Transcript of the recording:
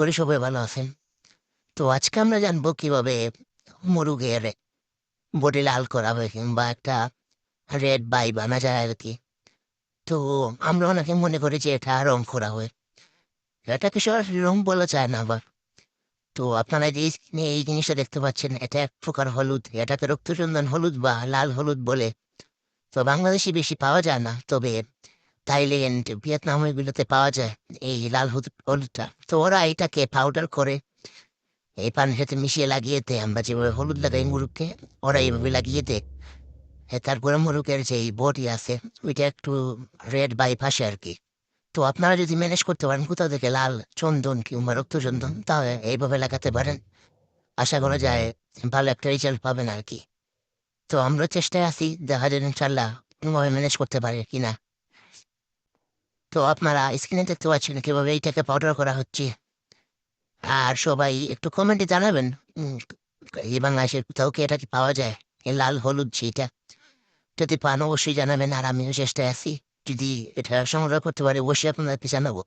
করে সবাই ভালো আছেন। তো আজকে আমরা জানবো কিভাবে মুরগের বডি লাল করা হয় কিংবা একটা রেড বাই বানা যায় আর কি। তো আমরা অনেকে মনে করি যে এটা রং করা হয়, এটাকে সরাসরি রং বলা যায় না আবার। তো আপনারা যে স্ক্রিনে এই জিনিসটা দেখতে পাচ্ছেন, এটা এক প্রকার হলুদ, এটাকে রক্তচন্দন হলুদ বা লাল হলুদ বলে। তো বাংলাদেশে বেশি পাওয়া যায় না, তবে থাইল্যান্ড ভিয়েতনাম এগুলোতে পাওয়া যায় এই লাল হলুদটা। তো ওরা এটাকে পাউডার করে এই পানির সাথে মিশিয়ে লাগিয়ে দেয়, আমরা যেভাবে হলুদ লাগাই মুরুখকে, ওরা এইভাবে লাগিয়ে দেয়। তারপরে মুরুখের যে বডি আছে ওইটা একটু রেড বাই পাশে আর কি। তো আপনারা যদি ম্যানেজ করতে পারেন কোথাও থেকে লাল চন্দন কিংবা রক্তচন্দন, তাহলে এইভাবে লাগাতে পারেন। আশা করা যায় ভালো একটা রেজাল্ট পাবেন আর কি। তো আমরা চেষ্টায় আছি, দেখা যায় ইনশাল্লাহ কোনোভাবে ম্যানেজ করতে পারে কিনা। তো আপনারা স্ক্রিনে দেখতে পাচ্ছেন কিভাবে এইটাকে পাউডার করা হচ্ছে। আর সবাই একটু কমেন্টে জানাবেন, উম, এই বাংলাদেশের কোথাও কি এটা কি পাওয়া যায়, এই লাল হলুদ যেটা। যদি পান অবশ্যই জানাবেন, আর আমিও চেষ্টায় আছি, যদি এটা সংগ্রহ করতে পারি অবশ্যই আপনাদেরকে জানাবো।